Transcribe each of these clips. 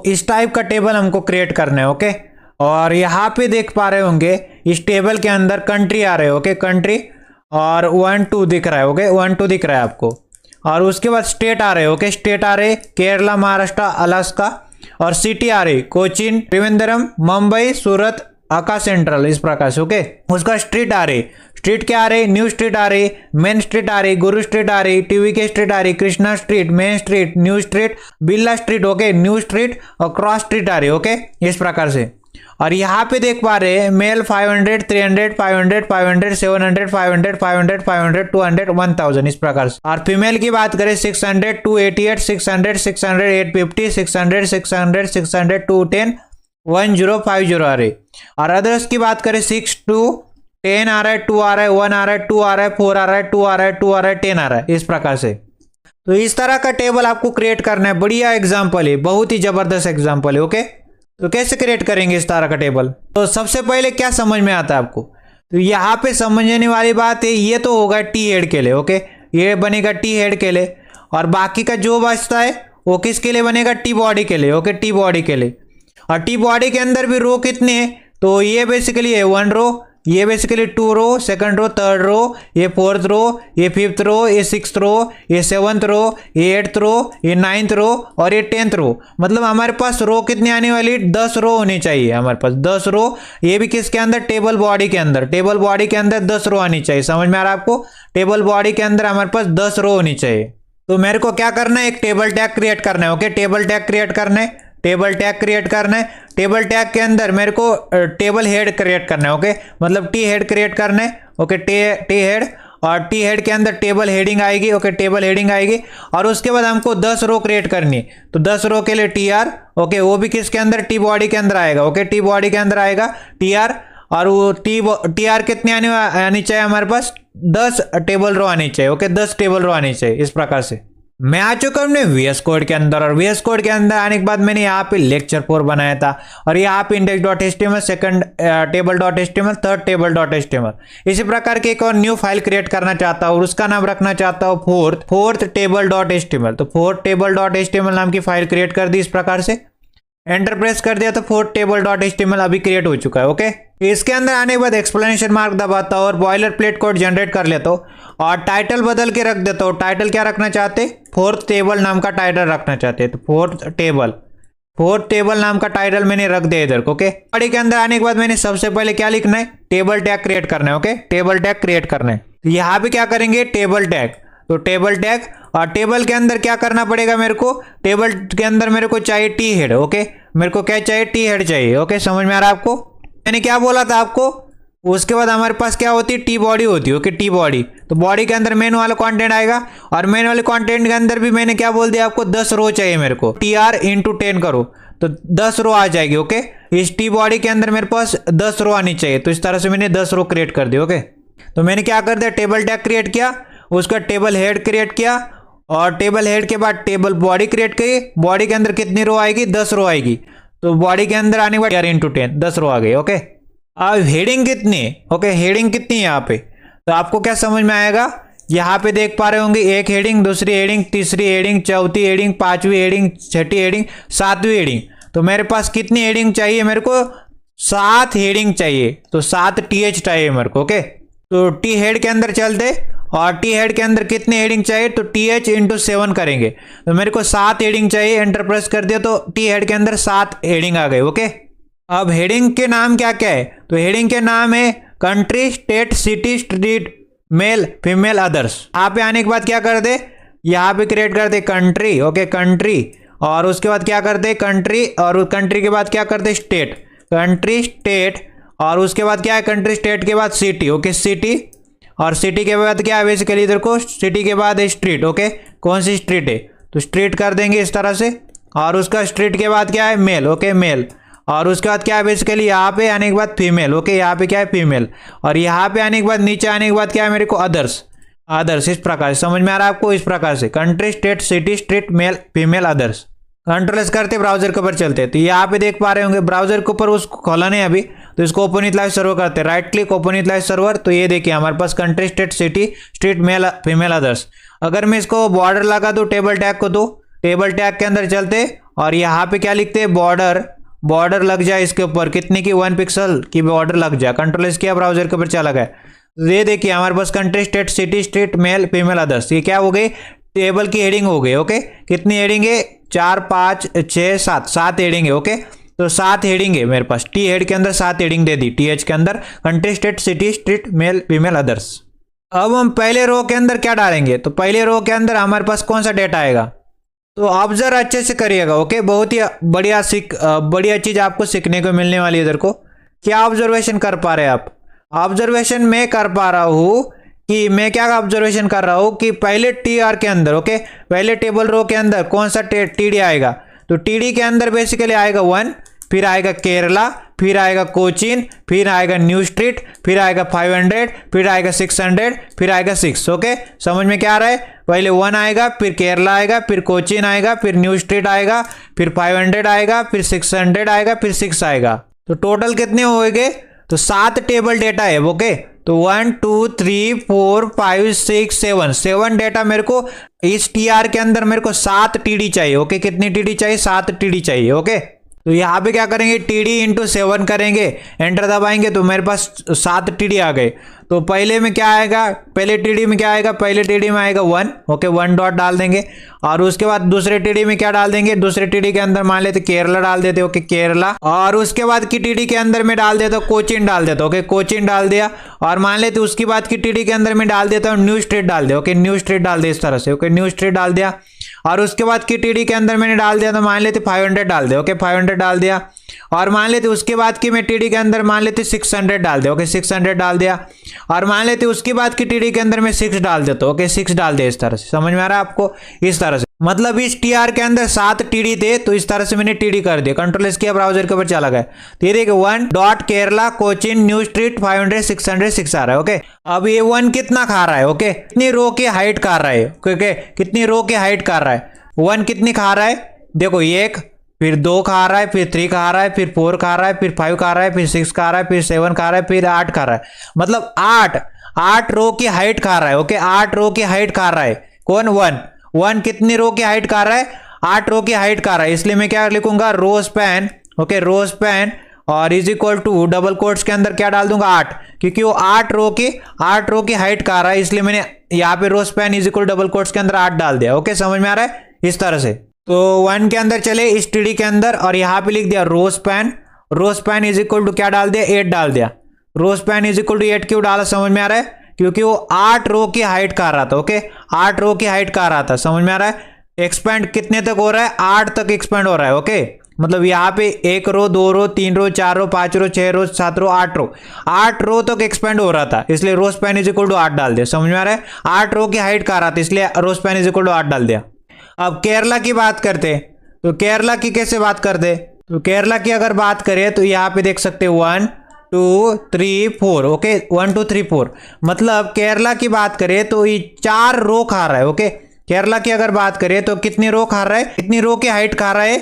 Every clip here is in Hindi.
इस टाइप का टेबल हमको क्रिएट करना है। ओके, और यहाँ पे देख पा रहे होंगे इस टेबल के अंदर कंट्री आ रहे हैं। ओके, कंट्री और 1 2 दिख रहा है। ओके, 1 2 दिख रहा है आपको। और उसके बाद स्टेट आ रहे हैं। ओके, स्टेट आ रहे केरला, महाराष्ट्र, अलास्का। और सिटी आ रही कोचीन, त्रिवेंद्रम, मुंबई, सूरत, आका सेंट्रल, इस प्रकार से। ओके, उसका स्ट्रीट आ रही, स्ट्रीट क्या आ रही, न्यू स्ट्रीट आ रही, मेन स्ट्रीट आ रही, गुरु स्ट्रीट आ रही, टीवी के स्ट्रीट आ रही, Krishna street, main street, new street, Birla street. Okay, new street और क्रॉस स्ट्रीट आ रही। ओके, इस प्रकार से। और यहाँ पे देख पा रहे हैं मेल 500, 300, 500, 500, 700, 500, 500, 500, 200, 1000, इस प्रकार से। और फीमेल की बात करें 600, 288, 600, 600, 850, 600, 600, 600, 210, 1050 आ रही। और अदर्स की बात करें 6 2 10 आ रहा है, 2 आ रहा है, 1 आ रहा है, 2 आ रहा है, 4 आ रहा है, 2 आ रहा है, 2 आ रहा है, 10 आ रहा है, इस प्रकार से। तो इस तरह का टेबल आपको क्रिएट करना है। बढ़िया एग्जाम्पल है, बहुत ही जबरदस्त एग्जाम्पल है। ओके, तो कैसे क्रिएट करेंगे इस तरह का टेबल? तो सबसे पहले क्या समझ में आता है आपको? तो यहाँ पे समझने वाली बात है, ये तो होगा टी हेड के लिए। ओके, ये बनेगा टी हेड के लिए। और बाकी का जो बचता है वो किसके लिए बनेगा? टी बॉडी के लिए। ओके, टी बॉडी के लिए। और टी बॉडी के अंदर भी रो कितने हैं? तो ये बेसिकली है 1 रो, ये बेसिकली 2 रो, सेकंड रो, थर्ड रो, ये 4th रो, ये 5th रो, ये 6th रो, ये 7th रो, ये 8th रो, ये 9th रो और ये 10th रो। मतलब हमारे पास रो कितनी आने वाली? 10 रो होनी चाहिए हमारे पास, 10 रो। ये भी किसके अंदर? टेबल बॉडी के अंदर। टेबल बॉडी के अंदर 10 रो आनी चाहिए। समझ में आ रहा है आपको? टेबल बॉडी के अंदर हमारे पास 10 रो होनी चाहिए। तो मेरे को क्या करना है? एक टेबल टैग क्रिएट करना है। ओके, टेबल टैग क्रिएट करना है, टेबल टैग क्रिएट करना है। टेबल टैग के अंदर मेरे को टेबल हेड क्रिएट करना है। ओके, मतलब टी हेड क्रिएट करना है। ओके, टी हेड, और टी हेड के अंदर टेबल हेडिंग आएगी। ओके, टेबल हेडिंग आएगी। और उसके बाद हमको 10 रो क्रिएट करनी है। तो 10 रो के लिए टी आर। ओके, वो भी किसके अंदर? टी बॉडी के अंदर आएगा। ओके, टी बॉडी के अंदर आएगा टी आर। और वो टी आर कितनी आनी चाहिए हमारे पास? 10 टेबल रो आनी चाहिए। ओके, 10 टेबल रो आनी चाहिए, इस प्रकार से। मैं आ चुका हूँ VS कोड के अंदर। और VS कोड के अंदर आने के बाद मैंने यहाँ पे लेक्चर 4 बनाया था। और यहाँ पे index.html, second table.html, third table.html। इसी प्रकार की एक और न्यू फाइल क्रिएट करना चाहता हूँ और उसका नाम रखना चाहता हूँ फोर्थ table.html। तो फोर्थ table.html नाम की फाइल क्रिएट कर दी। इस प्रकार से एंटर प्रेस कर दिया तो फोर्थ table.html अभी क्रिएट हो चुका है। ओके, इसके अंदर आने के बाद एक्सप्लेनेशन मार्क दबाता हूँ और बॉयलर प्लेट कोड जनरेट कर लेता हूँ और टाइटल बदल के रख देता हूँ। टाइटल क्या रखना चाहते? फोर्थ टेबल नाम का टाइटल रखना चाहते हैं। तो फोर्थ टेबल नाम का टाइटल मैंने रख दिया इधर को। ओके, बॉडी के अंदर आने के बाद मैंने सबसे पहले क्या लिखना है? टेबल टैग क्रिएट करना है। ओके, टेबल टैग क्रिएट करना है। तो यहाँ पे क्या करेंगे? Table tag. तो टेबल टैग, और टेबल के अंदर क्या करना पड़ेगा मेरे को? टेबल के अंदर मेरे को चाहिए टी हेड। ओके, मेरे को क्या चाहिए? टी हेड चाहिए। ओके, समझ में आ रहा है आपको? मैंने क्या बोला था आपको? उसके बाद हमारे पास क्या होती है? टी बॉडी होती है। Okay, T body. तो बॉडी के अंदर मेन वाला कंटेंट आएगा और मेन वाले कंटेंट के अंदर भी मैंने क्या बोल दिया आपको? 10 रो चाहिए मेरे को। टी आर इंटू 10 करो तो 10 रो आ जाएगी। ओके, इस टी बॉडी के अंदर मेरे पास 10 रो आनी चाहिए। तो इस तरह से मैंने 10 रो क्रिएट कर दी। ओके, तो मैंने क्या कर दिया? टेबल टैग क्रिएट किया, उसका टेबल हेड क्रिएट किया और टेबल हेड के बाद टेबल बॉडी क्रिएट करी। बॉडी के अंदर कितनी रो आएगी? 10 रो आएगी। तो बॉडी के अंदर आने के बाद इंटू 10, 10 रो आ गई। ओके, अब हेडिंग कितनी है? ओके, हेडिंग कितनी है यहाँ पे? तो आपको क्या समझ में आएगा? यहाँ पे देख पा रहे होंगे एक हेडिंग, दूसरी हेडिंग, तीसरी हेडिंग, चौथी हेडिंग, पांचवी हेडिंग, छठी हेडिंग, सातवीं हेडिंग। तो मेरे पास कितनी हेडिंग चाहिए? मेरे को 7 हेडिंग चाहिए। तो 7 TH चाहिए मेरे को। ओके, तो टी हेड के अंदर चलते और टी हेड के अंदर कितने हेडिंग चाहिए? तो TH इंटू 7 करेंगे। तो मेरे को 7 हेडिंग चाहिए। एंटर प्रेस कर दिया तो टी हेड के अंदर 7 हेडिंग आ गए। ओके, अब हेडिंग के नाम क्या क्या है? तो हेडिंग के नाम है country, state, city, street, male, female, others. यहाँ पे आने के बाद क्या कर दे? यहाँ पे क्रिएट कर दे कंट्री। Okay, country. और उसके बाद क्या करते? कंट्री। और कंट्री के बाद क्या करते? स्टेट। Country, state. और उसके बाद क्या है? कंट्री, स्टेट के बाद सिटी। Okay, city. और सिटी के बाद क्या है? बेसिकली इधर को सिटी के बाद है स्ट्रीट। ओके, कौन सी स्ट्रीट है? तो स्ट्रीट कर देंगे इस तरह से। और उसका स्ट्रीट के बाद क्या है? मेल। Okay, male. और उसके बाद क्या है? बेसिकली यहाँ पे आने के बाद फीमेल। ओके, यहाँ पे क्या है? फीमेल। और यहाँ पे आने के बाद नीचे आने के बाद क्या है मेरे को? अदर्स। अदर्स, इस प्रकार से। समझ में आ रहा है आपको? इस प्रकार से country, state, city, street, male, female, others. Control S करते ब्राउजर के ऊपर चलते हैं। तो यहाँ पे देख पा रहे होंगे ब्राउजर के ऊपर उसको खोला नहीं अभी, तो इसको ओपन विथ लाइव सर्वर करते हैं। Right click, open with live server. तो ये देखिए हमारे पास country, state, city, street, male, female, others. अगर मैं इसको बॉर्डर लगा दूँ टेबल टैग को, तो टेबल टैग के अंदर चलते और यहाँ पे क्या लिखते हैं, बॉर्डर लग जाए इसके ऊपर, कितनी की 1 पिक्सल की बॉर्डर लग जाए। कंट्रोल एस किया, ब्राउजर के ऊपर चला गया। ये देखिए हमारे पास country, state, city, state, male, female, others, ये क्या हो गई, टेबल की हेडिंग हो गई। ओके, कितनी हेडिंग है, 4 5 6 7, 7 हेडिंग है। ओके, तो 7 हेडिंग है मेरे पास, टी हेड के अंदर 7 हेडिंग दे दी, टी एच के अंदर, country, state, city, state, male, female, others. अब हम पहले रो के अंदर क्या डालेंगे, तो पहले रो के अंदर हमारे पास कौन सा डेटा आएगा, तो ऑब्जर्व अच्छे से करिएगा। ओके, बहुत ही बढ़िया चीज आपको सीखने को मिलने वाली है। इधर को क्या ऑब्जर्वेशन कर पा रहे हैं आप, ऑब्जर्वेशन मैं कर पा रहा हूं कि मैं क्या ऑब्जर्वेशन कर रहा हूं कि पहले टी आर के अंदर, ओके, पहले टेबल रो के अंदर कौन सा टीडी आएगा, तो टीडी के अंदर बेसिकली आएगा 1, फिर आएगा केरला, फिर आएगा कोचीन, फिर आएगा न्यू स्ट्रीट, फिर आएगा 500, फिर आएगा 600, फिर आएगा 6। ओके, समझ में क्या आ रहा है, पहले 1 आएगा, फिर केरला आएगा, फिर कोचीन आएगा, फिर न्यू स्ट्रीट आएगा, फिर 500 आएगा, फिर 600 आएगा, फिर 6 आएगा। तो टोटल कितने हो गए, तो 7 टेबल डेटा है। ओके, तो 1 2 3 4 5 6 7 डेटा मेरे को इस टीआर के अंदर मेरे को 7 टीडी चाहिए। ओके, कितनी टीडी चाहिए, 7 टीडी चाहिए। ओके, तो यहाँ पे क्या करेंगे, टीडी इंटू 7 करेंगे, एंटर दबाएंगे तो मेरे पास 7 टीडी आ गए। तो पहले में क्या आएगा, पहले टीडी में क्या आएगा, पहले टीडी में आएगा 1। ओके, 1 डॉट डाल देंगे, और उसके बाद दूसरे टीडी में क्या डाल देंगे, दूसरे टीडी के अंदर मान लेते केरला डाल देते। ओके, केरला, और उसके बाद की टीडी के अंदर में डाल देता हूँ कोचीन डाल देता हूँ। ओके, कोचीन डाल दिया, और मान लेते उसके बाद की टीडी के अंदर में डाल देता हूँ न्यू स्ट्रीट डाल दिया। ओके, न्यू स्ट्रीट डाल दे इस तरह से। ओके, न्यू स्ट्रीट डाल दिया, और उसके बाद की टीडी के अंदर मैंने डाल दिया तो मान लेते 500 डाल दिया। ओके, 500 डाल दिया, और मान लेते उसके बाद की मैं टीडी के अंदर मान लेते 600 डाल दिया। ओके, 600 डाल दिया, और मान लेते उसके बाद की टीडी के अंदर मैं 6 डाल देता हूँ। ओके, 6 डाल दिया। इस तरह से समझ में आ रहा है आपको, इस तरह से मतलब इस टीआर के अंदर 7 टीडी थे, तो इस तरह से मैंने टीडी कर दिया। कंट्रोल एस किया, ब्राउजर के ऊपर चला गया, तो ये देखिए 1 dot Kerala Cochin new street 500 600 6 आ रहा है। ओके, अब ये 1 कितना खा रहा है, ओके, कितनी रो की हाइट खा रहा है, ओके, कितनी रो की हाइट खा रहा है, 1 कितनी खा रहा है, देखो 1, फिर 2 खा रहा है, फिर 3 खा रहा है, फिर 4 खा रहा है, फिर 5 खा रहा है, फिर 6 खा रहा है, फिर 7 खा रहा है, फिर 8 खा रहा है, मतलब 8 रो की हाइट खा रहा है। ओके, 8 रो की हाइट खा रहा है कौन, 1 कितनी रो की हाइट खा रहा है, 8 रो की हाइट खा रहा है। इसलिए मैं क्या लिखूंगा, row span. Okay, row span और is equal to double quotes के अंदर क्या डाल दूंगा, 8, क्योंकि वो 8 रो की हाइट खा रहा है, इसलिए मैंने यहाँ पे row span is equal double quotes के अंदर 8 डाल दिया। ओके, समझ में आ रहा है, इस तरह से। तो 1 के अंदर चले इस टीडी के अंदर, और यहाँ पे लिख दिया row span is equal to क्या डाल दिया, 8 डाल दिया। Row span is equal to 8 क्यों डाला, समझ में आ रहा है, क्योंकि वो 8 रो की हाइट खा रहा था। ओके, 8 रो की हाइट खा रहा था, समझ में आ रहा है। एक्सपेंड कितने तक हो रहा है, 8 तक एक्सपेंड हो रहा है। ओके, मतलब यहाँ पे 1 रो 2 रो 3 रो 4 रो 5 रो 6 रो 7 रो 8 रो तक एक्सपेंड हो रहा था, इसलिए row span is equal to 8 डाल दिया। समझ में आ रहा है, 8 रो की हाइट खा रहा था, इसलिए row span is equal to 8 डाल दिया। अब केरला की बात करते, तो केरला की कैसे बात करते, तो केरला की अगर बात करें तो यहाँ पे देख सकते 1 2 3 4। ओके, 1 2 3 4, मतलब केरला की बात करें तो ये 4 रो खा रहा है। ओके, केरला की अगर बात करें तो कितनी रो खा रहा है, कितनी रो की हाइट खा रहा है,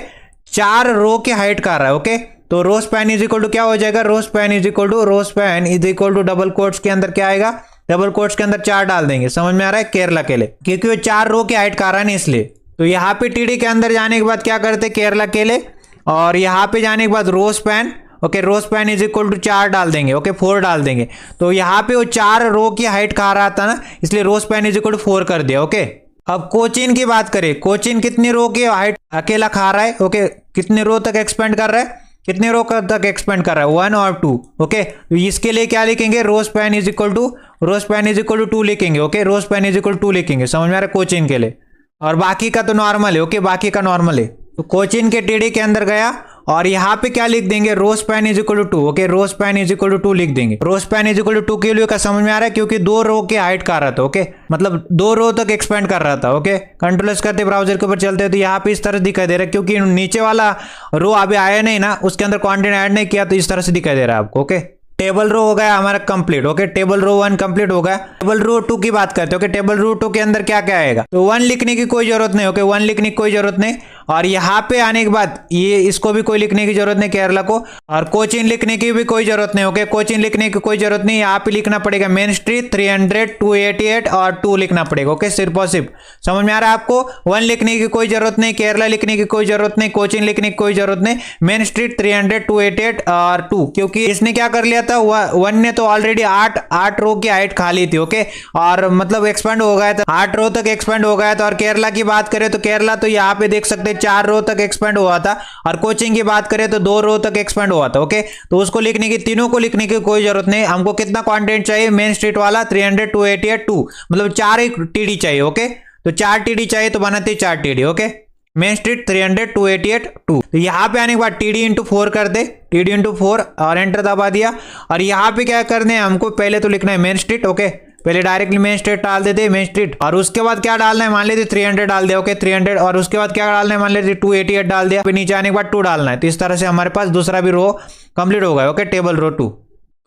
4 रो की हाइट खा रहा है। ओके, तो row span is equal to क्या हो जाएगा, row span is equal to double quotes के अंदर क्या आएगा, डबल कोट्स के अंदर 4 डाल देंगे। समझ में आ रहा है, केरला के लिए, क्योंकि वो 4 रो की हाइट खा रहा है ना, इसलिए। तो यहाँ पे टीडी के अंदर जाने के बाद क्या करते केरला के लिए, और यहाँ पे जाने के बाद row span. Okay, row span is equal to 4 डाल देंगे। ओके, 4 डाल देंगे, तो यहाँ पे वो 4 रो की हाइट खा रहा था ना, इसलिए row span is equal to 4 कर दिया। ओके, अब कोचीन की बात करें, कोचीन कितनी रो की हाइट अकेला खा रहा है, ओके, कितने रो तक एक्सपेंड कर रहा है, कितने रो तक एक्सपेंड कर रहा है, 1 और 2। ओके, तो इसके लिए क्या लिखेंगे, row span is equal to 2 लिखेंगे। Okay, row span is equal to 2 लिखेंगे, समझ में आ रहा है, कोचीन के लिए। और बाकी का तो नॉर्मल है। ओके, बाकी का नॉर्मल है, तो कोचीन के टीडी के अंदर गया, और यहाँ पे क्या लिख देंगे, row span is equal to 2। Okay, row span is equal to 2 लिख देंगे। Row span is equal to 2 के लिए का समझ में आ रहा है, क्योंकि 2 रो की हाइट कर रहा था। ओके, मतलब 2 रो तक एक्सपेंड कर रहा था। ओके, कंट्रोल एस करते ब्राउजर के ऊपर चलते, तो यहाँ पे इस तरह दिखाई दे रहा है, क्योंकि नीचे वाला रो अभी आया नहीं ना, उसके अंदर कंटेंट ऐड नहीं किया, तो इस तरह से दिखाई दे रहा है आपको। ओके, टेबल रो हो गया हमारा complete. Okay, table row 1 complete हो गया। टेबल रो 2 की बात करते हैं। ओके, टेबल रो 2 के अंदर क्या क्या आएगा, तो 1 लिखने की कोई जरूरत नहीं। ओके, 1 लिखने की कोई जरूरत नहीं। और यहाँ पे आने के बाद ये इसको भी कोई लिखने की जरूरत नहीं केरला को, और कोचिन लिखने की भी कोई जरूरत नहीं। ओके, कोचिन लिखने की कोई जरूरत नहीं। यहाँ पे लिखना पड़ेगा मेन स्ट्रीट 300 288 और 2 लिखना पड़ेगा। ओके, सिर्फ और सिर्फ। समझ में आ रहा है आपको? 1 लिखने की कोई जरूरत नहीं, केरला लिखने की कोई जरूरत नहीं, कोचिन लिखने की कोई जरूरत नहीं। मेन स्ट्रीट 300 288 और 2, क्योंकि इसने क्या कर लिया था, 1 ने तो ऑलरेडी 8 रो की हाइट खा ली थी। ओके, और मतलब एक्सपेंड हो गया था, 8 रो तक एक्सपेंड हो गया था। और केरला की बात करें तो केरला तो यहाँ पे देख सकते हैं 4 रो तक एक्सपेंड हुआ था, और कोचिंग की बात करें तो 2 रो तक एक्सपेंड हुआ था। ओके, तो उसको लिखने की, तीनों को लिखने की कोई जरूरत नहीं। हमको कितना कंटेंट चाहिए, मेन स्ट्रीट वाला 300 288 2, मतलब 4 ही टीडी चाहिए। ओके, तो 4 टीडी चाहिए तो बनाते 4 टीडी। Okay, main street 300 288 2। तो यहाँ पे आने के बाद टीडी इंटू 4 कर दे, टीडी इंटू 4 और एंटर दबा दिया। और यहाँ पे क्या करने हैं हमको, पहले तो लिखना है मेन स्ट्रीट। ओके, पहले डायरेक्टली मेन स्ट्रीट डाल देते, मेन स्ट्रीट, और उसके बाद क्या डालना है, मान लेते 300 डाल दिया। ओके, 300, और उसके बाद क्या डालना है, मान लेते 288 डाल दिया। फिर नीचे आने के बाद 2 डालना है। तो इस तरह से हमारे पास दूसरा भी रो कंप्लीट हो गया। ओके, टेबल रो 2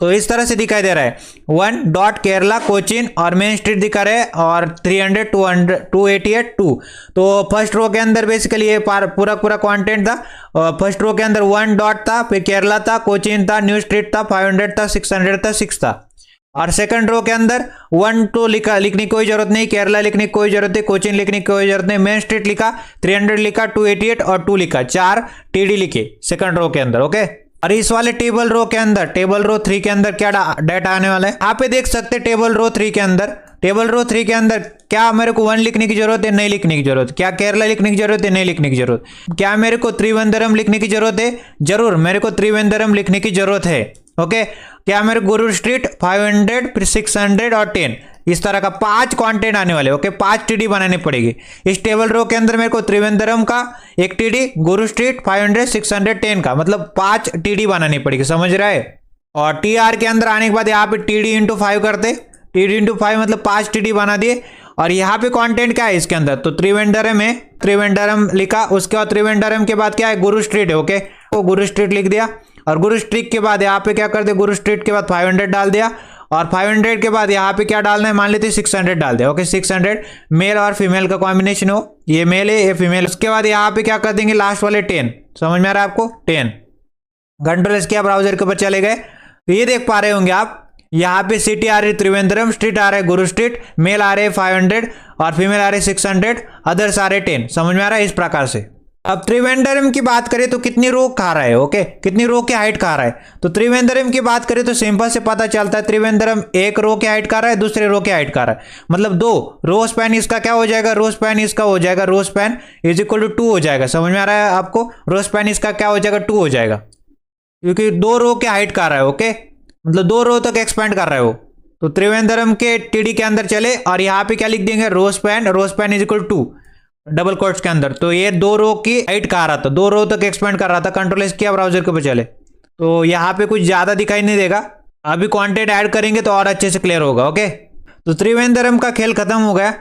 तो इस तरह से दिखाई दे रहा है। 1 डॉट केरला कोचिन और मेन स्ट्रीट दिखा रहे हैं, और 300 288 2। तो फर्स्ट रो के अंदर बेसिकली ये पूरा कंटेंट था। फर्स्ट रो के अंदर 1 डॉट था, फिर केरला था, कोचिन था, न्यू स्ट्रीट था, 500 था, 600 था, 6 था। और सेकंड रो के अंदर 1 तो लिखने की कोई जरूरत नहीं, केरला लिखने की कोई जरूरत नहीं, कोचिन लिखने की कोई जरूरत नहीं, मेन स्ट्रीट लिखा, 300 लिखा, 288 और 2 लिखा, 4 टीडी लिखे सेकंड रो के अंदर। ओके, और इस वाले टेबल रो के अंदर, टेबल रो 3 के अंदर क्या डाटा आने वाला है, यहाँ पे देख सकते हैं। टेबल रो 3 के अंदर, टेबल रो 3 के अंदर क्या मेरे को 1 लिखने की जरूरत है, नहीं लिखने की जरूरत, क्या केरला लिखने की जरूरत है, नहीं लिखने की जरूरत, क्या मेरे को त्रिवेंद्रम लिखने की जरूरत है, जरूर मेरे को त्रिवेंद्रम लिखने की जरूरत है। ओके, क्या मेरे गुरु स्ट्रीट 500 फिर 600 और 10, इस तरह का 5 कंटेंट आने वाले। ओके, 5 टीडी बनानी पड़ेगी इस टेबल रो के अंदर। मेरे को त्रिवेंद्रम का 1 टीडी, गुरु स्ट्रीट 500 600 10 का, मतलब 5 टीडी बनानी पड़ेगी। समझ रहा है? और टीआर के अंदर आने के बाद यहाँ पे टीडी इंटू 5 करते, टीडी इंटू 5 मतलब 5 टीडी बना दिए। और यहाँ पे कंटेंट क्या है इसके अंदर, तो त्रिवेंद्रम है, त्रिवेंद्रम लिखा। उसके बाद त्रिवेंद्रम के बाद क्या है, गुरु स्ट्रीट है। ओके, तो गुरु स्ट्रीट लिख दिया। और गुरु स्ट्रीट के बाद यहाँ पे क्या कर दे, गुरु स्ट्रीट के बाद 500 डाल दिया। और 500 के बाद यहाँ पे क्या डालना है, मान लेते 600 डाल दिया। ओके, 600 मेल और फीमेल का कॉम्बिनेशन हो, ये मेल है ये फीमेल। उसके बाद यहाँ पे क्या कर देंगे, लास्ट वाले 10। समझ में आ रहा है आपको? 10 कंट्रोल एस किया, ब्राउजर के ऊपर चले गए। तो ये देख पा रहे होंगे आप, यहाँ पे सिटी आ रही त्रिवेंद्रम, स्ट्रीट आ रहा है गुरु स्ट्रीट, मेल आ रहे 500 और फीमेल आ रहे 600, अदर्स आ रहे 10। समझ में आ रहा है? इस प्रकार से। अब त्रिवेंद्रम की बात करें तो कितनी रो खा रहा है। ओके, कितनी रो की हाइट खा रहा है, तो त्रिवेंद्रम की बात करें तो सिंपल से पता चलता है, त्रिवेंद्रम 1 रो की हाइट खा रहा है, दूसरे रो की हाइट खा रहा है, मतलब 2 रो स्पैन इसका क्या हो जाएगा, रो स्पैन इसका हो जाएगा, row span is equal to 2 हो जाएगा। समझ में आ रहा है आपको? रो स्पैन इसका क्या हो जाएगा, 2 हो जाएगा, क्योंकि 2 रो की हाइट खा रहा है। ओके, मतलब 2 रो तक एक्सपेंड कर रहा है वो। तो त्रिवेंद्रम के टीडी के अंदर चले, और यहाँ पे क्या लिख देंगे, row span is equal to double quotes के अंदर। तो ये 2 रो की हाइट खा रहा था, 2 रो तक एक्सपेंड कर रहा था। कंट्रोल एस किया, ब्राउजर के ऊपर चले, तो यहाँ पे कुछ ज्यादा दिखाई नहीं देगा। अभी कंटेंट ऐड करेंगे तो और अच्छे से क्लियर होगा। ओके, तो त्रिवेंद्रम का खेल खत्म हो गया।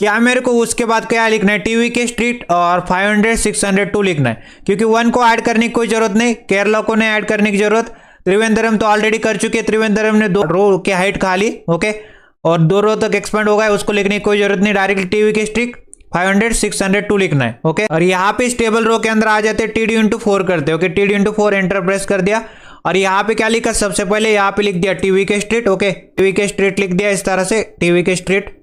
क्या मेरे को उसके बाद क्या लिखना है, टीवी के स्ट्रीट और 500 600 2 लिखना है, क्योंकि 1 को ऐड करने की कोई जरूरत नहीं, केरला को नहीं ऐड करने की जरूरत, त्रिवेंद्रम तो ऑलरेडी कर चुके। त्रिवेंद्रम ने 2 रो की हाइट खा ली। ओके, और 2 रो तक एक्सपेंड हो गया, उसको लिखने की कोई जरूरत नहीं, डायरेक्टली टीवी के स्ट्रीट 500 600 2 लिखना है। ओके, और यहाँ पे इस टेबल रो के अंदर आ जाते हैं, टीडी इंटू 4 करते हैं। Okay, TD into 4 enter press कर दिया। और यहाँ पे क्या लिखा, सबसे पहले यहाँ पे लिख दिया टीवी के स्ट्रीट। ओके, टीवी के स्ट्रीट लिख दिया इस तरह से, टीवी के स्ट्रीट।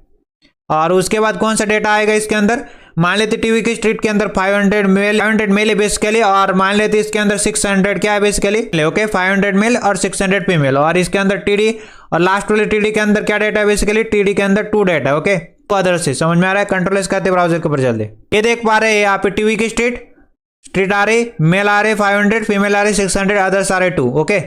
और उसके बाद कौन सा डेटा आएगा इसके अंदर, मान लेते टीवी के स्ट्रीट के अंदर 500 मेल है बेसिकली, और मान लेते इसके अंदर 600 क्या है बेसिकली। ओके, 500 मेल और 600 फीमेल, और इसके अंदर टीडी, और लास्ट वाले टीडी के अंदर क्या डेटा है बेसिकली, टीडी के अंदर 2 डेटा। ओके, तो अदर से। समझ में आ रहा है? कंट्रोल एस करते ब्राउजर के ऊपर चल दे। ये देख पा रहे हैं यहाँ पे टीवी के स्ट्रीट आ रही, मेल आ रहे 500, फीमेल आ रहे 600, अदर्स आ रहे 2। ओके,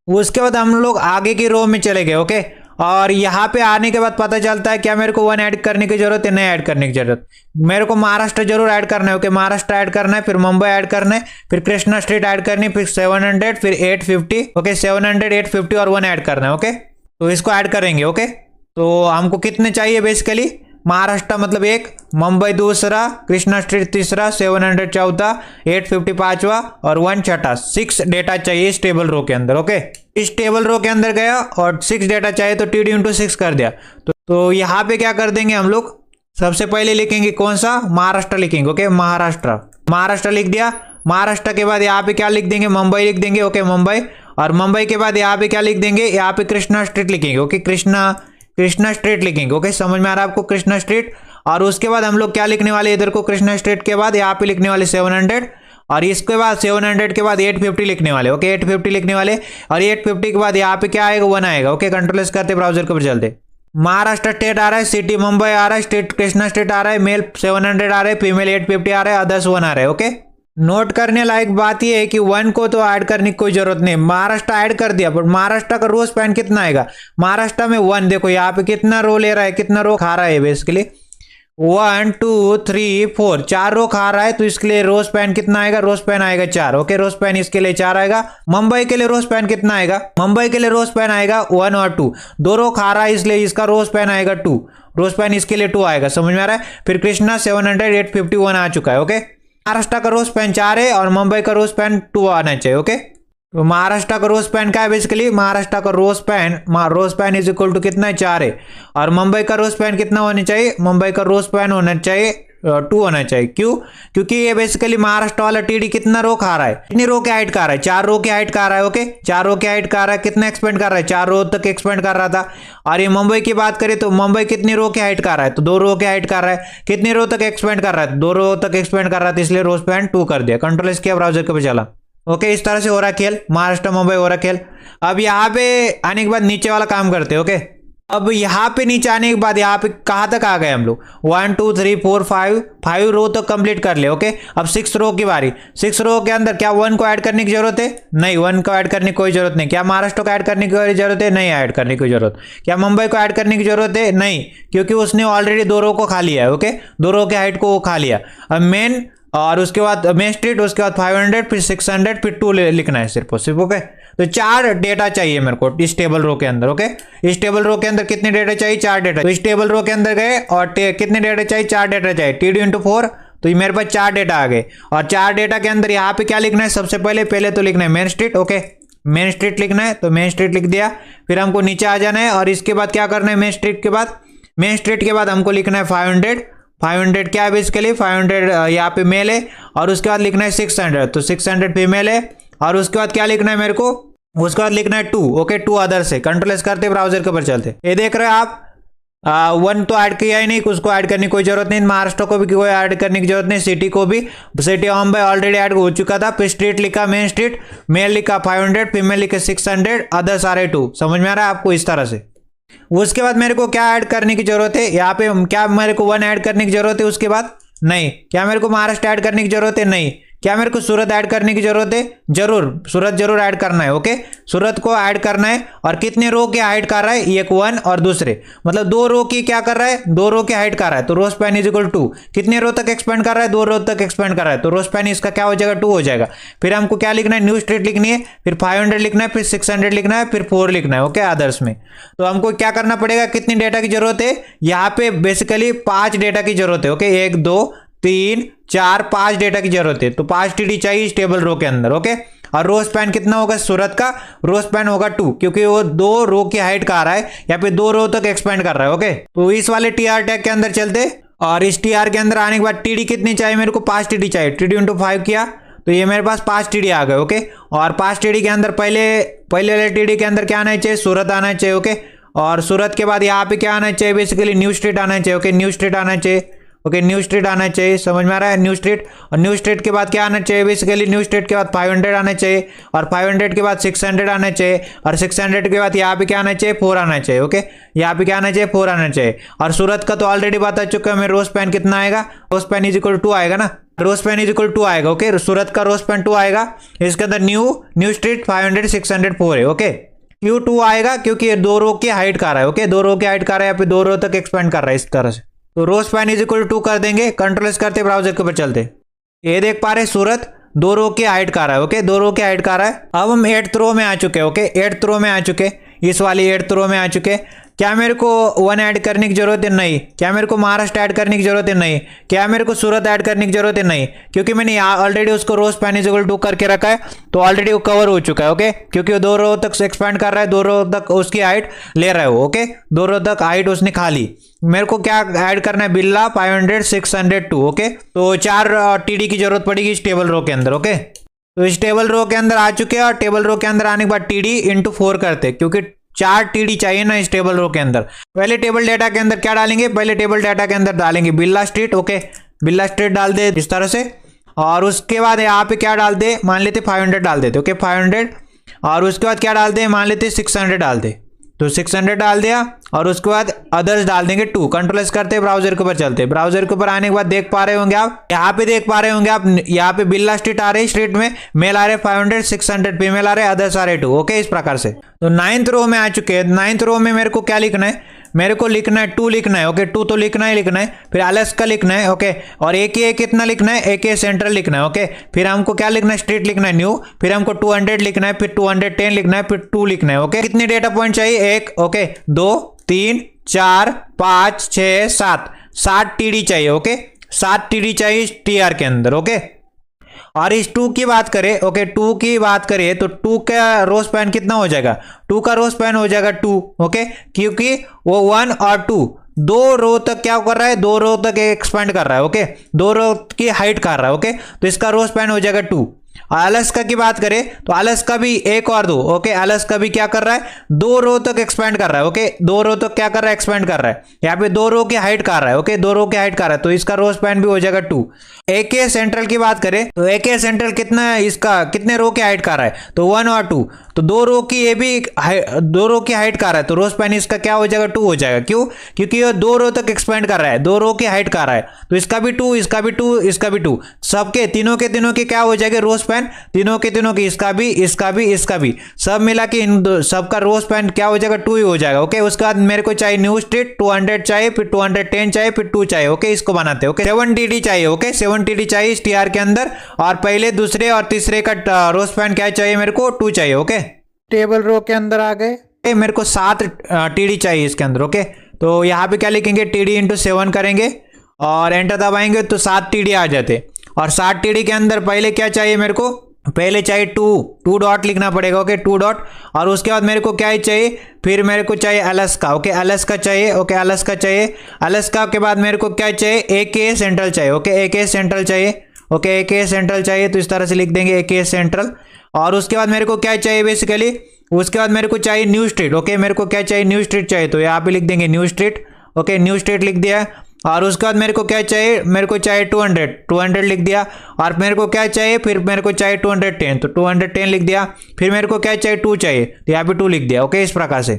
उसके बाद हम लोग आगे की रो में चले गए। ओके, और यहाँ पे आने के बाद पता चलता है क्या मेरे को 1 ऐड करने की जरूरत है, नहीं ऐड करने की जरूरत। मेरे को महाराष्ट्र जरूर ऐड करना है। ओके, महाराष्ट्र ऐड करना है, फिर मुंबई ऐड करना है, फिर कृष्णा स्ट्रीट ऐड करनी है, फिर 700, फिर 850। ओके, 700 850 और 1 ऐड करना है। ओके, तो इसको ऐड करेंगे। ओके, तो हमको कितने चाहिए बेसिकली, महाराष्ट्र मतलब एक, मुंबई दूसरा, कृष्णा स्ट्रीट तीसरा, 700 चौथा, 850 पांचवा और 1 छठा। 6 डेटा चाहिए इस टेबल रो के अंदर। ओके, इस टेबल रो के अंदर गया और 6 डेटा चाहिए तो TD इंटू 6 कर दिया। तो यहाँ पे क्या कर देंगे हम लोग, सबसे पहले लिखेंगे कौन सा, महाराष्ट्र लिखेंगे। ओके, महाराष्ट्र लिख दिया। महाराष्ट्र के बाद यहाँ पे क्या लिख देंगे, मुंबई लिख देंगे। ओके, मुंबई। और मुंबई के बाद यहाँ पे क्या लिख देंगे, यहाँ पे कृष्णा स्ट्रीट लिखेंगे। ओके, कृष्णा स्ट्रीट लिखेंगे। ओके, समझ में आ रहा है आपको, कृष्णा स्ट्रीट। और उसके बाद हम लोग क्या लिखने वाले, इधर को कृष्णा स्ट्रीट के बाद यहाँ पे लिखने वाले 700 और इसके बाद 700 के बाद 850 लिखने वाले। ओके, 850 लिखने वाले और 850 के बाद यहाँ पे क्या आएगा, 1 आएगा। ओके, कंट्रोल एस करते ब्राउजर के ऊपर चलते। महाराष्ट्र स्टेट आ रहा है, सिटी मुंबई आ रहा है, स्टेट कृष्णा स्टेट आ रहा है, मेल 700 आ रहा है, फीमेल 850 आ रहा है, अदर्स 1 आ रहा है। ओके, नोट करने लायक बात यह है कि 1 को तो ऐड करने की कोई जरूरत नहीं, महाराष्ट्र ऐड कर दिया, पर महाराष्ट्र का रो स्पैन कितना आएगा, महाराष्ट्र में 1, देखो यहाँ पे कितना रो ले रहा है, कितना रो खा रहा है बेसिकली, 1 2 3 4 4 रो खा रहा है, तो इसके लिए रो स्पैन कितना आएगा, रो स्पैन आएगा 4। ओके, रो स्पैन इसके लिए 4 आएगा। मुंबई के लिए रो स्पैन कितना आएगा, मुंबई के लिए रो स्पैन आएगा 1 और 2, 2 रो खा रहा है इसलिए इसका रो स्पैन आएगा 2, रो स्पैन इसके लिए 2 आएगा। समझ में आ रहा है। फिर कृष्णा 700 851 आ चुका है। ओके, महाराष्ट्र का रो स्पैन 4 है और मुंबई का रो स्पैन 2 आना चाहिए। ओके, तो महाराष्ट्र का रो स्पैन क्या है, बेसिकली महाराष्ट्र का row span is equal to कितना है, 4 है। और मुंबई का रो स्पैन कितना होना चाहिए, मुंबई का रो स्पैन होना चाहिए 2 होना चाहिए। क्यों, क्योंकि ये बेसिकली महाराष्ट्र वाला TD कितना रो खा रहा है, कितनी रो की हाइट खा रहा है, 4 रो की हाइट खा रहा है। ओके, 4 रो की हाइट खा रहा है, कितना एक्सपेंड कर रहा है, 4 रो तक एक्सपेंड कर रहा था। और ये मुंबई की बात करें तो मुंबई कितनी रो की हाइट कर रहा है, तो 2 रो की हाइट कर रहा है, कितनी रो तक एक्सपेंड कर रहा है, 2 रो तक एक्सपेंड कर रहा था, इसलिए रो स्पैन 2 कर दिया। कंट्रोल एस किया, ब्राउजर के पे चला। ओके, इस तरह से हो रहा खेल, महाराष्ट्र मुंबई हो रहा खेल। अब यहाँ पे आने के बाद नीचे वाला काम करते हैं। ओके, अब यहाँ पे नीचे आने के बाद यहाँ पे कहाँ तक आ गए हम लोग, 1 2 3 4 5 रो तो कंप्लीट कर ले। ओके, अब 6 रो की बारी। 6 रो के अंदर क्या 1 को ऐड करने की जरूरत है, नहीं, 1 को ऐड करने की कोई जरूरत नहीं। क्या महाराष्ट्र को ऐड करने की जरूरत है, नहीं ऐड करने की जरूरत। क्या मुंबई को ऐड करने की जरूरत है, नहीं, क्योंकि उसने ऑलरेडी 2 रो को खा लिया है। ओके, 2 रो के हाइट को वो खा लिया। अब मेन और उसके बाद मेन स्ट्रीट, उसके बाद 500, फिर 600, फिर 2 लिखना है सिर्फ और सिर्फ। ओके, तो 4 डेटा चाहिए मेरे को इस टेबल रो के अंदर। ओके, इस टेबल रो के अंदर कितने डेटा चाहिए, 4 डेटा। तो इस टेबल रो के अंदर गए और कितने डेटा चाहिए, 4 डेटा चाहिए। TD इंटू 4, तो ये मेरे पास 4 डेटा आ गए। और 4 डेटा के अंदर यहाँ पे क्या लिखना है, सबसे पहले तो लिखना है main street. Okay, main street लिखना है, तो मेन स्ट्रीट लिख दिया। फिर हमको नीचे आ जाना है और इसके बाद क्या करना है, मेन स्ट्रीट के बाद हमको लिखना है 500 क्या है बेसिकली, 500 यहाँ पे मेल है। और उसके बाद लिखना है 600, तो 600 फीमेल है। और उसके बाद क्या लिखना है मेरे को, उसके बाद लिखना है 2। ओके, 2 अदर से। कंट्रोल एस करते ब्राउजर के ऊपर चलते। ये देख रहे हो आप, 1 तो ऐड किया ही नहीं, उसको ऐड करने की कोई जरूरत नहीं। महाराष्ट्र को भी कोई ऐड करने की जरूरत नहीं, सिटी को भी, सिटी मुंबई ऑलरेडी ऐड हो चुका था। फिर स्ट्रीट लिखा मेन स्ट्रीट, मेल लिखा 500, फीमेल लिखा 600, अदर सारे 2। समझ में आ रहा है आपको, इस तरह से। उसके बाद मेरे को क्या ऐड करने की जरूरत है, यहाँ पे क्या मेरे को 1 ऐड करने की जरूरत है, उसके बाद नहीं। क्या मेरे को महाराष्ट्र ऐड करने की जरूरत है, नहीं। क्या मेरे को सूरत ऐड करने की जरूरत है, जरूर, सूरत जरूर ऐड करना है। ओके, सूरत को ऐड करना है। और कितने रो की हाइट कर रहा है, एक 1 और दूसरे मतलब 2 रो की क्या कर रहा है, 2 रो की हाइट कर रहा है, तो रो स्पैन इज इक्वल 2। कितने रो तक एक्सपेंड कर रहा है, 2 रो तक एक्सपेंड कर रहा है, तो रो स्पैन इसका क्या हो जाएगा, 2 हो जाएगा। फिर हमको क्या लिखना है, न्यू स्ट्रीट लिखनी है, फिर 500 लिखना है, फिर 600 लिखना है, फिर 4 लिखना है। ओके, अदर्स में। तो हमको क्या करना पड़ेगा, कितनी डेटा की जरूरत है, यहाँ पे बेसिकली 5 डेटा की जरूरत है। ओके, 1 2 3 4 5 डेटा की जरूरत है, तो 5 TD चाहिए इस टेबल रो के अंदर। ओके, और रो स्पैन कितना होगा, सूरत का रो स्पैन होगा 2, क्योंकि वो 2 रो की हाइट का आ रहा है, यहाँ पे 2 रो तक एक्सपेंड कर रहा है। ओके, तो इस वाले TR टैग के अंदर चलते। और इस TR के अंदर आने के बाद TD कितनी चाहिए मेरे को, 5 TD चाहिए। TD इंटू 5 किया तो ये मेरे पास 5 TD आ गए। ओके, और 5 TD के अंदर पहले वाले TD के अंदर क्या आना चाहिए, सूरत आना चाहिए। ओके, और सूरत के बाद यहाँ पे क्या आना चाहिए, बेसिकली न्यू स्ट्रीट आना चाहिए। ओके, न्यू स्ट्रीट आना चाहिए। ओके, न्यू स्ट्रीट आना चाहिए। समझ में आ रहा है, न्यू स्ट्रीट। और न्यू स्ट्रीट के बाद क्या आना चाहिए, बेसिकली न्यू स्ट्रीट के बाद 500 आना चाहिए। और 500 के बाद 600 आना चाहिए। और 600 के बाद यहाँ पे क्या आना चाहिए, 4 आना चाहिए। ओके, यहाँ पे क्या आना चाहिए, 4 आना चाहिए। और सूरत का तो ऑलरेडी बता चुका है मैं, रो स्पैन कितना आएगा, रो स्पैन इज इक्वल 2 आएगा ना, रो स्पैन इज इक्वल 2 आएगा। ओके, सूरत का रो स्पैन 2 आएगा। इसके अंदर न्यू स्ट्रीट 500 600 4 है। ओके, क्यों 2 आएगा, क्योंकि ये 2 रो की हाइट का रहा है। ओके, 2 रो की हाइट का रहा है, यहाँ पे 2 रो तक एक्सपेंड कर रहा है इस तरह से। तो रो स्पैन इज इक्वल 2 कर देंगे। कंट्रोल एस करते ब्राउजर के ऊपर चलते। ये देख पा रहे सूरत 2 रो की हाइट का रहा है। ओके, 2 रो की हाइट का रहा है। अब हम 8th रो में आ चुके हैं। ओके, 8th रो में आ चुके, इस वाली 8th रो में आ चुके। क्या मेरे को 1 ऐड करने की जरूरत है? नहीं। क्या मेरे को महाराष्ट्र ऐड करने की जरूरत है? नहीं। क्या मेरे को सूरत ऐड करने की जरूरत है? नहीं, क्योंकि मैंने ऑलरेडी उसको row span is equal to करके रखा है, तो ऑलरेडी वो कवर हो चुका है। ओके, क्योंकि वो 2 रो तक एक्सपेंड कर रहा है, 2 रो तक उसकी हाइट ले रहा है वो। ओके, 2 रो तक हाइट उसने खा ली। मेरे को क्या ऐड करना है? बिल्ला 500 602। ओके, तो 4 टीडी की जरूरत पड़ेगी इस टेबल रो के अंदर। ओके, तो इस टेबल रो के अंदर आ चुके हैं, और टेबल रो के अंदर आने के बाद टीडी इंटू 4 करते, क्योंकि 4 टीडी चाहिए ना इस टेबल रो के अंदर। पहले टेबल डाटा के अंदर क्या डालेंगे? पहले टेबल डाटा के अंदर डालेंगे बिल्ला स्ट्रीट। ओके, बिल्ला स्ट्रीट डाल दे इस तरह से, और उसके बाद यहाँ पे क्या डाल दे? मान लेते 500 डाल देते। ओके, 500, और उसके बाद क्या डाल दे? मान लेते 600 डाल दे, तो 600 डाल दिया, और उसके बाद अदर्स डाल देंगे 2। कंट्रोल एस करते ब्राउजर के ऊपर चलते। ब्राउजर के ऊपर आने के बाद देख पा रहे होंगे आप, यहाँ पे देख पा रहे होंगे आप, यहाँ पे बिल्ला स्ट्रीट आ रही, स्ट्रीट में मेल आ रहे 500 600, फीमेल आ रहे, अदर्स आ रहे 2। ओके, इस प्रकार से। तो 9th रो में आ चुके हैं। 9th रो में मेरे को क्या लिखना है? मेरे को लिखना है 2 लिखना है। ओके, 2 तो लिखना ही लिखना है। फिर अलास्का लिखना है। ओके, और एक ही कितना लिखना है? एक सेंट्रल लिखना है। ओके, फिर हमको क्या लिखना है? स्ट्रीट लिखना है न्यू, फिर हमको 200 लिखना है, फिर 210 लिखना है, फिर 2 लिखना है। ओके, कितने डेटा पॉइंट चाहिए? 1, ओके, 2 3 4 5 6 7, 7 टीडी चाहिए। ओके, 7 टीडी चाहिए इस टीआर के अंदर। ओके, और इस 2 की बात करें, ओके, 2 की बात करें तो 2 का रो स्पैन कितना हो जाएगा? 2 का रो स्पैन हो जाएगा 2। ओके, क्योंकि वो 1 और 2 2 रो तक क्या कर रहा है? 2 रो तक एक्सपेंड कर रहा है। ओके, 2 रो की हाइट कर रहा है। ओके, तो इसका रो स्पैन हो जाएगा 2। अलास्का की बात करें तो अलास्का भी 1 और 2। ओके, अलास्का भी क्या कर रहा है? 2 रो तक एक्सपेंड कर रहा है। ओके, 2 रो तक क्या कर रहा है? एक्सपेंड कर रहा है। यहाँ पे 2 रो की हाइट कर रहा है। ओके, 2 रो की हाइट कर रहा है, तो इसका रो स्पैन भी हो जाएगा 2। एके सेंट्रल की बात करें तो एके सेंट्रल कितना, इसका कितने रो की हाइट कर रहा है? तो 1 और 2, तो 2 रो की ये भी 2 रो की हाइट कर रहा है, तो रो स्पैन इसका क्या हो जाएगा? 2 हो जाएगा। क्यों? क्योंकि ये 2 रो तक एक्सपेंड कर रहा है, 2 रो की हाइट कर रहा है, तो इसका भी 2, इसका भी 2, इसका भी 2, सबके तीनों के तीनों की क्या हो जाएगा? रो स्पैन तीनों के तीनों की, इसका भी, इसका भी, इसका भी, सब मिला के इन सबका रो स्पैन क्या हो जाएगा? 2 ही हो जाएगा। ओके, उसके बाद मेरे को चाहिए न्यू स्ट्रीट, 200 चाहिए, फिर 210 चाहिए, फिर 2 चाहिए। ओके, इसको बनाते हैं। ओके, 7 टीडी चाहिए। ओके, 7 टीडी चाहिए इस टीआर के अंदर, और पहले दूसरे और तीसरे का रो स्पैन क्या चाहिए? मेरे को 2 चाहिए। ओके, टेबल रो के अंदर आ गए। मेरे को 7 टीडी चाहिए इसके अंदर। ओके, तो यहाँ पे क्या लिखेंगे? टीडी इंटू 7 करेंगे और एंटर दबाएंगे तो 7 टीडी आ जाते। और 7 टीडी के अंदर पहले क्या चाहिए मेरे को? पहले चाहिए 2 डॉट लिखना पड़ेगा। ओके, 2 डॉट, और उसके बाद मेरे को क्या ही चाहिए? फिर मेरे को चाहिए अलास्का। ओके, अलास्का चाहिए। ओके, अलास्का चाहिए। अलास्का के बाद मेरे को क्या चाहिए? एके सेंट्रल चाहिए। ओके, एके सेंट्रल चाहिए। ओके, एके सेंट्रल चाहिए, तो इस तरह से लिख देंगे एके सेंट्रल। और उसके बाद मेरे को क्या चाहिए बेसिकली? उसके बाद मेरे को चाहिए न्यू स्ट्रीट। ओके, मेरे को क्या चाहिए? न्यू स्ट्रीट चाहिए, तो यहाँ पे लिख देंगे new street. Okay, new street लिख दिया। और उसके बाद मेरे को क्या चाहिए? मेरे को चाहिए 200 लिख दिया। और मेरे को क्या चाहिए? फिर मेरे को चाहिए 210, तो 210 लिख दिया। फिर मेरे को क्या चाहिए? 2 चाहिए, तो यहाँ पे 2 लिख दिया। ओके, इस प्रकार से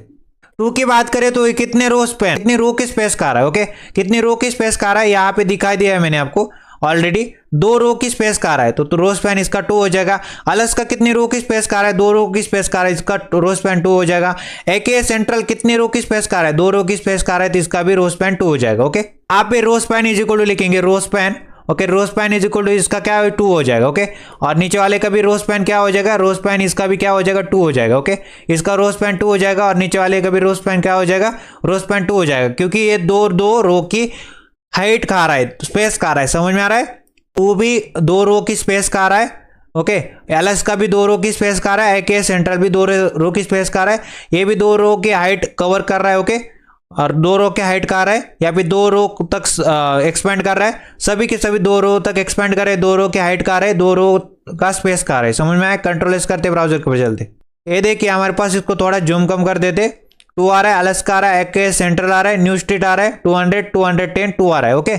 2 की बात करें तो कितने रो स्पेस, कितनी रो की स्पेस का रहा है? ओके, कितनी रो की स्पेस का रहा है? यहाँ पे दिखाई दिया है मैंने आपको ऑलरेडी, 2 रो की स्पेस का रहा है, तो रो स्पैन इसका 2 हो जाएगा। अलास्का कितनी रो की स्पेस का रहा है? 2 रो की स्पेस का रहा है, इसका रो स्पैन 2 हो जाएगा। एके सेंट्रल कितनी रो की स्पेस का रहा है? 2 रो की स्पेस का रहा है, तो इसका भी रो स्पैन 2 हो जाएगा। ओके, आप पे row span is equal to लिखेंगे row span. Okay, row span is equal to इसका क्या है? 2 हो जाएगा। ओके, और नीचे वाले का भी रो स्पैन क्या हो जाएगा? रो स्पैन इसका भी क्या हो जाएगा? 2 हो जाएगा। ओके, इसका रो स्पैन 2 हो जाएगा, और नीचे वाले का भी रो स्पैन क्या हो जाएगा? रो स्पैन 2 हो जाएगा, क्योंकि ये दो रो की हाइट खा रहा है, स्पेस खा रहा है। समझ में आ रहा है? 2 भी 2 रो की स्पेस खा रहा है। ओके, एलएस का भी 2 रो की स्पेस खा रहा है, एके सेंट्रल भी 2 रो की स्पेस खा रहा है, ये भी 2 रो की हाइट कवर कर रहा है। ओके, और 2 रो की हाइट खा रहा है, या फिर 2 रो तक एक्सपेंड कर रहा है, सभी के सभी 2 रो तक एक्सपेंड कर रहे हैं, 2 रो की हाइट खा रहे हैं, 2 रो का स्पेस खा रहे हैं। समझ में आया? कंट्रोल एस करते ब्राउजर के ऊपर चलते। ये देखिए हमारे पास, इसको थोड़ा जूम कम कर देते। 2 आ रहा है, अलास्का आ रहा है, एके सेंट्रल आ रहा है, न्यू स्ट्रीट आ रहा है, 200 210 2 आ रहा है। ओके,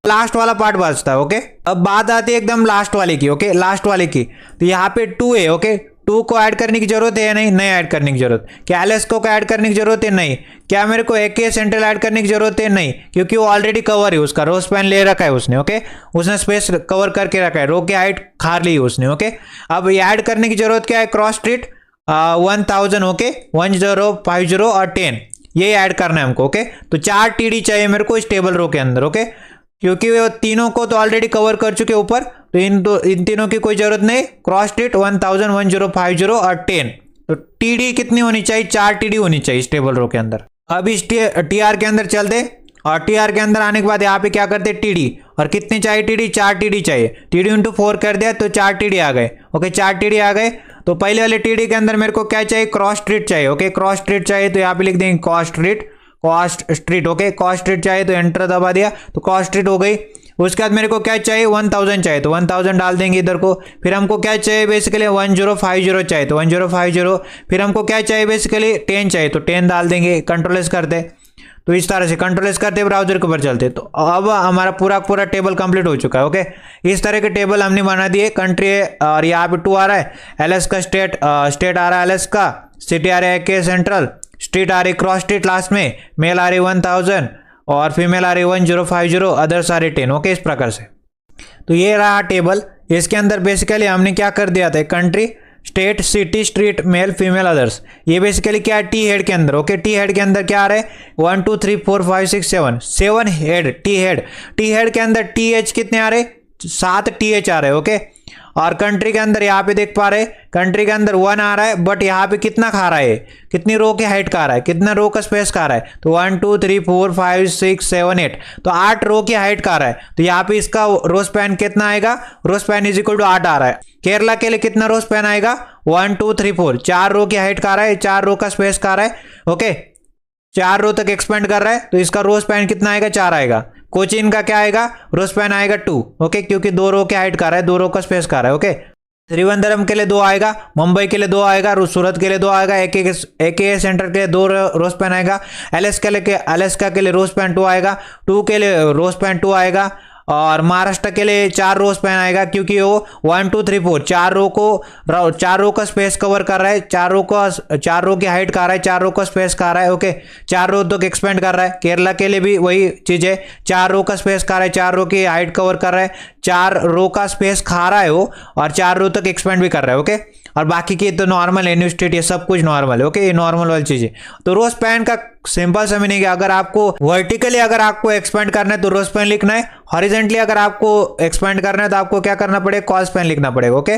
लास्ट वाला पार्ट बचता है। ओके, अब बात आती है एकदम लास्ट वाले की। ओके, लास्ट वाले की, तो यहाँ पे 2 है। ओके, 2 को ऐड करने की जरूरत है या नहीं? नहीं ऐड करने की जरूरत। क्या एलएस को ऐड करने की जरूरत है? नहीं। क्या मेरे को एके सेंट्रल ऐड करने की जरूरत है? नहीं, क्योंकि वो ऑलरेडी कवर है, उसका रो स्पैन ले रखा है उसने। ओके, उसने स्पेस कवर करके रखा है, रो की हाइट खा ली उसने। ओके, अब ये ऐड करने की जरूरत क्या है? Cross street 1000। ओके, 10 50 और 10, ये ऐड करना है हमको। ओके, तो 4 टीडी चाहिए मेरे को इस टेबल रो के अंदर। ओके, क्योंकि वो तीनों को तो ऑलरेडी कवर कर चुके ऊपर, तो इन तीनों की कोई जरूरत नहीं। क्रॉस स्ट्रीट 1000 10 50 और 10, तो टीडी कितनी होनी चाहिए? 4 टीडी होनी चाहिए इस टेबल रो के अंदर। अब इस टी आर के अंदर चलते, और टी आर के अंदर आने के बाद यहाँ पे क्या करते टी डी, और कितनी चाहिए टी डी, 4 टी डी चाहिए। टी डी इंटू 4 कर दिया तो 4 टी डी आ गए। ओके 4 टी डी आ गए। तो पहले वाले टी डी के अंदर मेरे को क्या चाहिए, क्रॉस स्ट्रीट चाहिए। ओके क्रॉस स्ट्रीट चाहिए तो यहाँ पे लिख देंगे cost street, cost street. Okay cost street चाहिए तो एंटर दबा दिया तो कॉस्ट स्ट्रीट हो गई। उसके बाद मेरे को क्या चाहिए, 1000 चाहिए तो 1000 डाल देंगे इधर को। फिर हमको क्या चाहिए बेसिकली 1050 चाहिए तो 1050। फिर हमको क्या चाहिए बेसिकली 10 चाहिए तो 10 डाल देंगे। कंट्रोल एस करते, तो इस तरह से कंट्रोल एस करते ब्राउजर के ऊपर चलते। तो अब हमारा पूरा टेबल कंप्लीट हो चुका है। ओके इस तरह के टेबल हमने बना दिए। कंट्री और यहाँ पे 2 आ रहा है, एलएस का स्टेट आ रहा है एलएस का, सिटी आ रहा है के सेंट्रल, स्ट्रीट आ रही क्रॉस स्ट्रीट लास्ट में, मेल आ रही 1000 और फीमेल आ रही 1050, अदर्स आ रही 10। ओके इस प्रकार से। तो ये रहा टेबल। इसके अंदर बेसिकली हमने क्या कर दिया था, country state city street male female others. ये बेसिकली क्या है टी हेड के अंदर। ओके टी हेड के अंदर क्या आ रहा है 1 2 3 4 5 6 7 हेड। टी हेड के अंदर टी एच कितने आ रहे, 7 टी एच आ रहे हैं। ओके और कंट्री के अंदर यहाँ पे देख पा रहे, कंट्री के अंदर 1 आ रहा है, बट यहाँ पे कितना खा रहा है, कितनी रो की हाइट खा रहा है, कितना रो का स्पेस खा रहा है, तो 1 2 3 4 5 6 7 8, तो 8 रो की हाइट खा रहा है। तो यहाँ पे इसका रो स्पैन कितना आएगा, row span is equal to 8 आ रहा है। केरला के लिए कितना रो स्पैन आएगा 1 2 3 4, 4 रो की हाइट खा रहा है, 4 रो का स्पेस खा रहा है। ओके 4 रो तक एक्सपेंड कर रहा है, तो इसका रो स्पैन कितना आएगा 4 आएगा। कोचीन का क्या आएगा, रो स्पैन आएगा 2। ओके क्योंकि 2 रो की हाइट खा रहा है, 2 रो का स्पेस खा रहा है। ओके त्रिवेंद्रम के लिए 2 आएगा, मुंबई के लिए 2 आएगा, सूरत के लिए 2 आएगा, एके सेंटर के लिए 2 रो स्पैन आएगा, अलास्का के लिए रो स्पैन 2 आएगा, 2 के लिए रो स्पैन 2 आएगा, और महाराष्ट्र के लिए 4 रो स्पैन आएगा क्योंकि वो 1 2 3 4 4 रो का स्पेस कवर कर रहा है, 4 रो की हाइट खा रहा है, 4 रो का स्पेस खा रहा है। ओके 4 रो तक एक्सपेंड कर रहा है। केरला के लिए भी वही चीज है, 4 रो का स्पेस खा रहा है, 4 रो की हाइट कवर कर रहा है, 4 रो का स्पेस खा रहा है वो, और 4 रो तक एक्सपेंड भी कर रहा है। ओके और बाकी की तो नॉर्मल है, न्यूस्टेट ये सब कुछ नॉर्मल है। ओके ये नॉर्मल वाली चीज है। तो रो स्पैन का सिंपल सा मीनिंग है, अगर आपको वर्टिकली अगर आपको एक्सपेंड करना है तो रो स्पैन लिखना है, हॉरिजेंटली अगर आपको एक्सपेंड करना है तो आपको क्या करना पड़ेगा, कॉल स्पैन लिखना पड़ेगा। ओके